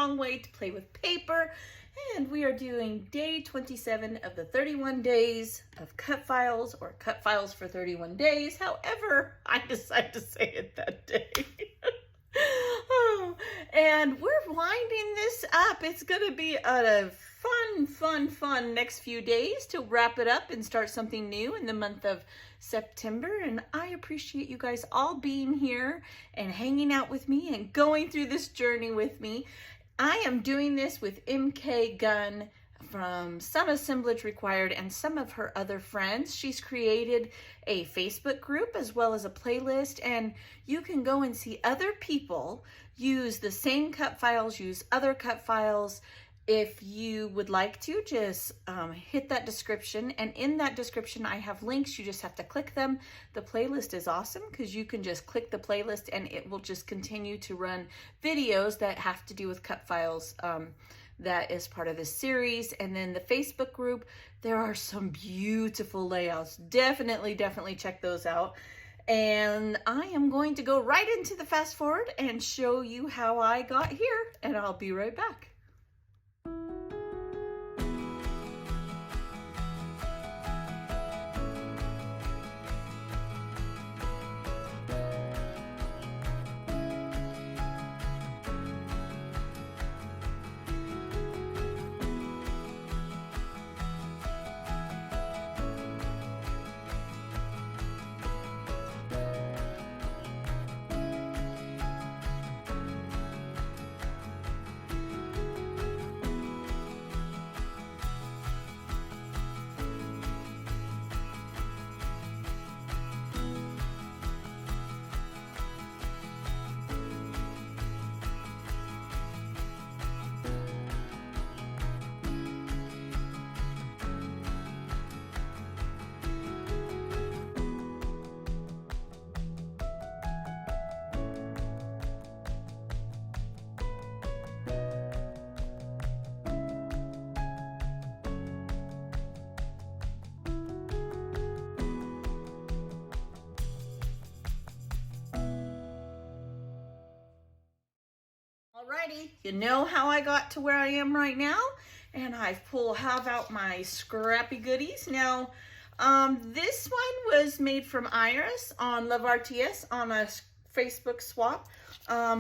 strong way to play with paper. And we are doing day 27 of the 31 days of cut files, or cut files for 31 days. However, I decided to say it that day. And we're winding this up. It's going to be a fun next few days to wrap it up and start something new in the month of September. And I appreciate you guys all being here and hanging out with me and going through this journey with me. I am doing this with MK GUNN from some Assemblage Required and some of her other friends. She's created a Facebook group as well as a playlist, and you can go and see other people use the same cut files, use other cut files. If you would like to, just hit that description, and in that description I have links. You just have to click them. The playlist is awesome because you can just click the playlist and it will just continue to run videos that have to do with cut files. That is part of this series. And then the Facebook group, there are some beautiful layouts. Definitely check those out. And I am going to go right into the fast forward and show you how I got here, and I'll be right back. Alrighty, you know how I got to where I am right now, and I have out my scrappy goodies. Now, this one was made from Iris on Love RTS on a Facebook swap.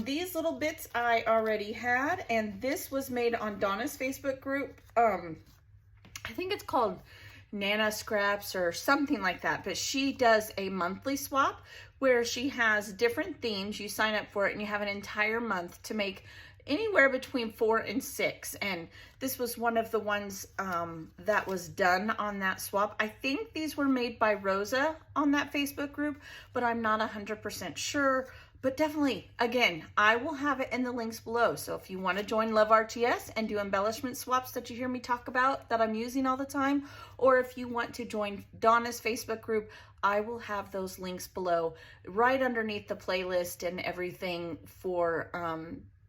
These little bits I already had, and this was made on Donna's Facebook group. I think it's called Nana Scraps or something like that, but she does a monthly swap where she has different themes. You sign up for it and you have an entire month to make anywhere between 4 and 6, and this was one of the ones that was done on that swap. I think these were made by Rosa on that Facebook group, but I'm not 100% sure. But definitely, again, I will have it in the links below. So if you want to join Love RTS and do embellishment swaps that you hear me talk about that I'm using all the time, or if you want to join Donna's Facebook group, I will have those links below right underneath the playlist and everything for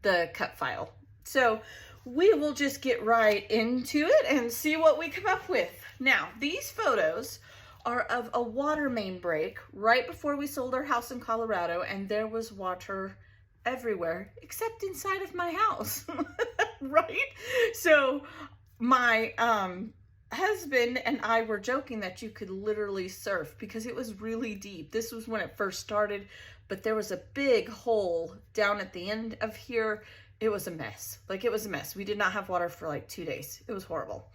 the cut file. So we will just get right into it and see what we come up with. Now, these photos are of a water main break right before we sold our house in Colorado, and there was water everywhere except inside of my house. Right? So my husband and I were joking that you could literally surf because it was really deep. This was when it first started, but there was a big hole down at the end of here. It was a mess. Like, it was a mess. We did not have water for like 2 days. It was horrible.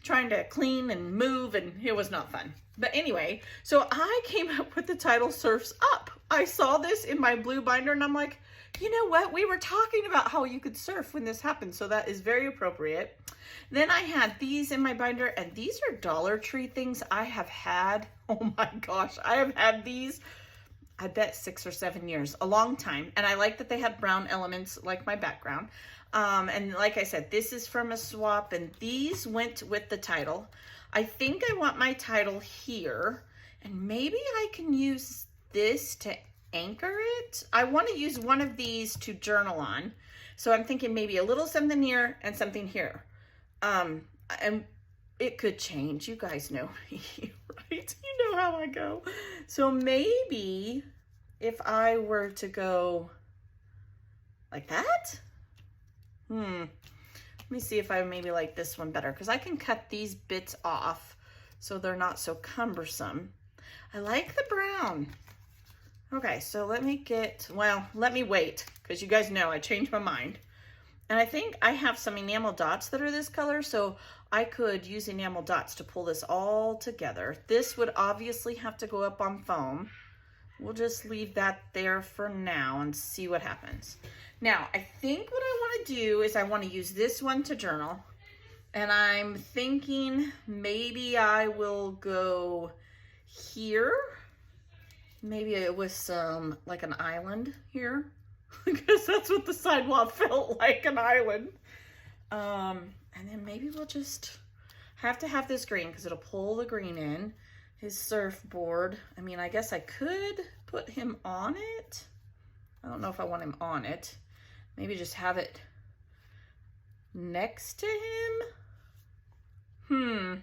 Trying to clean and move, and it was not fun. But anyway, so I came up with the title Surfs Up. I saw this in my blue binder and I'm like, you know what? We were talking about how you could surf when this happened, so that is very appropriate. Then I had these in my binder, and these are Dollar Tree things I have had. Oh my gosh, I have had these, I bet 6 or 7 years, a long time. And I like that they had brown elements like my background. And like I said, this is from a swap, and these went with the title. I think I want my title here, and maybe I can use this to anchor it. I want to use one of these to journal on. So I'm thinking maybe a little something here and something here. And it could change. You guys know me, right? You know how I go. So maybe if I were to go like that, Let me see if I maybe like this one better, because I can cut these bits off so they're not so cumbersome. I like the brown. Okay, so let me wait, because you guys know I changed my mind. And I think I have some enamel dots that are this color, so I could use enamel dots to pull this all together. This would obviously have to go up on foam. We'll just leave that there for now and see what happens. Now, I think what I want to do is I want to use this one to journal. And I'm thinking maybe I will go here. Maybe it was some, like an island here. Because that's what the sidewalk felt like, an island. And then maybe we'll just have to have this green because it'll pull the green in. His surfboard. I mean, I guess I could put him on it. I don't know if I want him on it. Maybe just have it next to him.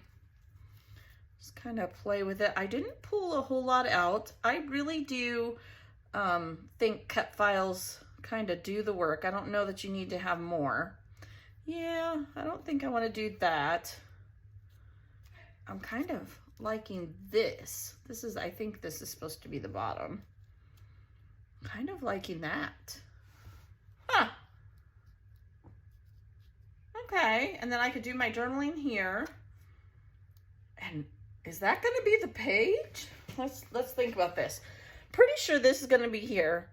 Just kind of play with it. I didn't pull a whole lot out. I really do think cut files kind of do the work. I don't know that you need to have more. Yeah, I don't think I want to do that. I'm kind of liking this. I think this is supposed to be the bottom. Kind of liking that. Huh. Okay, and then I could do my journaling here. And is that going to be the page? Let's think about this. Pretty sure this is going to be here.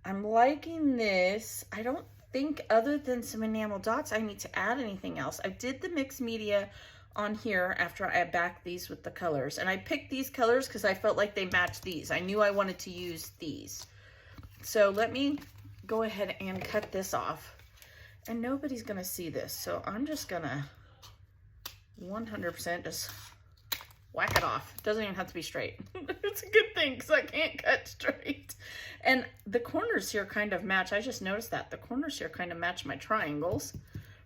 I'm liking this. I don't think, other than some enamel dots, I need to add anything else. I did the mixed media on here after I backed these with the colors. And I picked these colors because I felt like they matched these. I knew I wanted to use these. So let me go ahead and cut this off. And nobody's going to see this. So I'm just going to 100% just whack it off. It doesn't even have to be straight. It's a good thing because I can't cut straight. And the corners here kind of match. I just noticed that. The corners here kind of match my triangles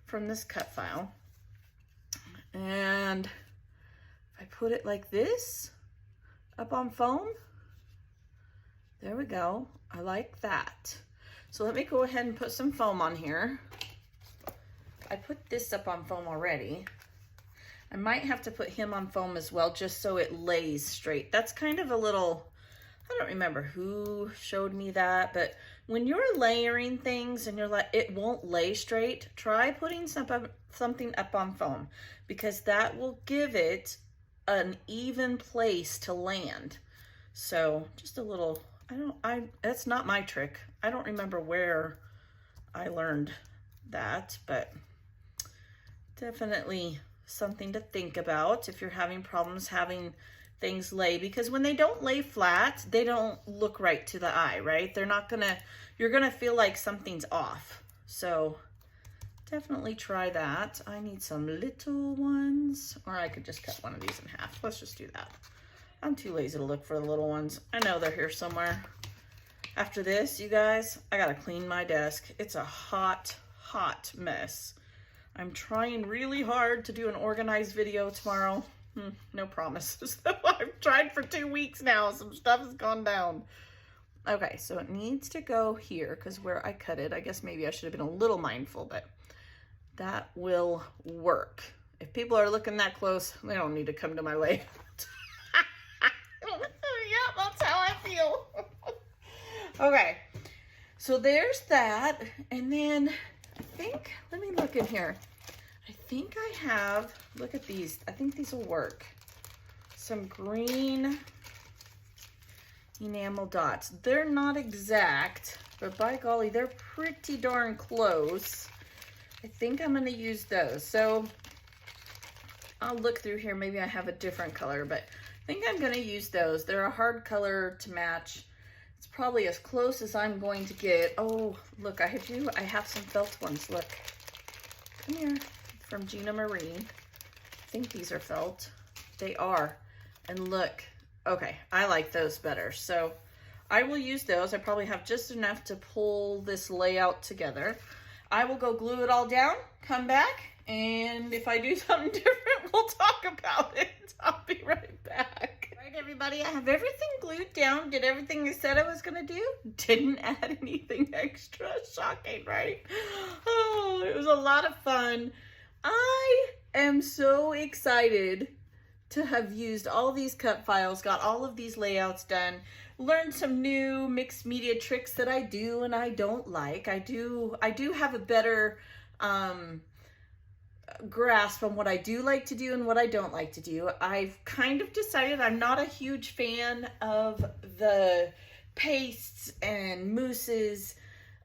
from this cut file. And if I put it like this, up on foam, there we go. I like that. So let me go ahead and put some foam on here. I put this up on foam already. I might have to put him on foam as well, just so it lays straight. That's kind of a little, I don't remember who showed me that, but when you're layering things and you're like, it won't lay straight, try putting something up on foam, because that will give it an even place to land. So just a little, that's not my trick. I don't remember where I learned that, but definitely something to think about if you're having problems having things lay, because when they don't lay flat, they don't look right to the eye, right? You're gonna feel like something's off. So definitely try that. I need some little ones, or I could just cut one of these in half. Let's just do that. I'm too lazy to look for the little ones. I know they're here somewhere. After this, you guys, I gotta clean my desk. It's a hot, hot mess. I'm trying really hard to do an organized video tomorrow. No promises. I've tried for 2 weeks now. Some stuff has gone down. Okay, so it needs to go here because where I cut it, I guess maybe I should have been a little mindful, but that will work. If people are looking that close, they don't need to come to my layout. Yeah, that's how I feel. Okay, so there's that. And then I think, let me look in here. I think I have, look at these. I think these will work. Some green enamel dots. They're not exact, but by golly, they're pretty darn close. I think I'm going to use those. So I'll look through here. Maybe I have a different color, but I think I'm going to use those. They're a hard color to match. It's probably as close as I'm going to get. Oh, look, I have some felt ones. Look, come here, from Gina Marie. I think these are felt. They are. And look, okay, I like those better. So I will use those. I probably have just enough to pull this layout together. I will go glue it all down, come back, and if I do something different, we'll talk about it. I'll be right back. Right Right, everybody, I have everything glued down, did everything I said I was gonna do, didn't add anything extra. Shocking, right? Oh, it was a lot of fun. I am so excited to have used all these cut files, got all of these layouts done, learned some new mixed media tricks that I do and I don't like. I do have a better grasp on what I do like to do and what I don't like to do. I've kind of decided I'm not a huge fan of the pastes and mousses.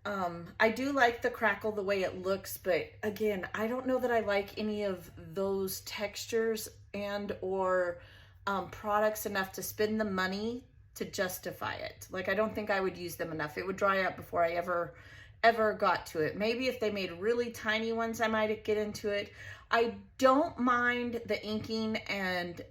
I do like the crackle the way it looks, but again, I don't know that I like any of those textures and or products enough to spend the money to justify it. Like, I don't think I would use them enough. It would dry up before I ever got to it. Maybe if they made really tiny ones, I might get into it. I don't mind the inking and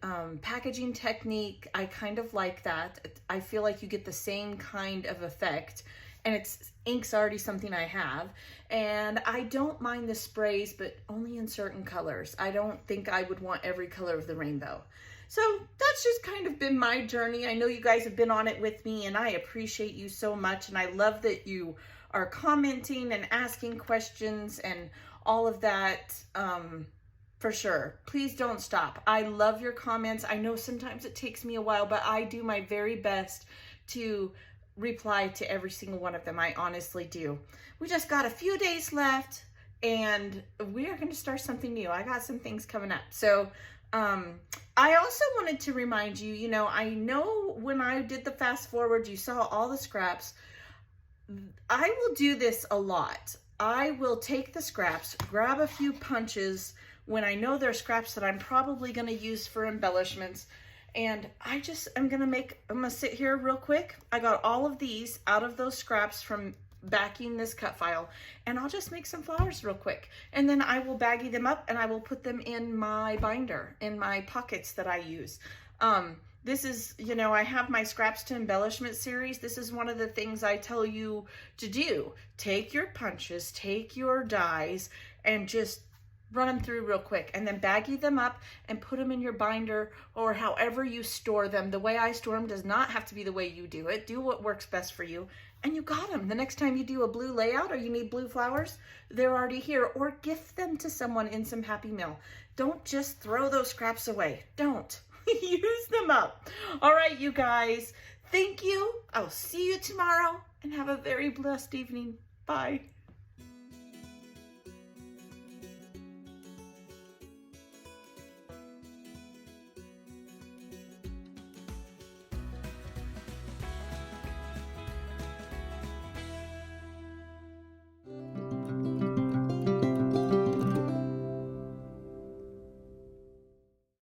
packaging technique. I kind of like that. I feel like you get the same kind of effect, and ink's already something I have. And I don't mind the sprays, but only in certain colors. I don't think I would want every color of the rainbow. So that's just kind of been my journey. I know you guys have been on it with me, and I appreciate you so much. And I love that you are commenting and asking questions and all of that, for sure. Please don't stop. I love your comments. I know sometimes it takes me a while, but I do my very best to reply to every single one of them. I honestly do. We just got a few days left, and we are going to start something new. I got some things coming up. So I also wanted to remind you, you know, I know when I did the fast forward, you saw all the scraps. I will do this a lot. I will take the scraps, grab a few punches when I know they're scraps that I'm probably going to use for embellishments. And I'm gonna sit here real quick. I got all of these out of those scraps from backing this cut file, and I'll just make some flowers real quick. And then I will baggie them up and I will put them in my binder, in my pockets that I use. This is, you know, I have my Scraps to Embellishment series. This is one of the things I tell you to do. Take your punches, take your dies, and just run them through real quick, and then baggie them up and put them in your binder or however you store them. The way I store them does not have to be the way you do it. Do what works best for you, and you got them. The next time you do a blue layout or you need blue flowers, they're already here. Or gift them to someone in some Happy Meal. Don't just throw those scraps away. Don't. Use them up. All right, you guys. Thank you. I'll see you tomorrow, and have a very blessed evening. Bye.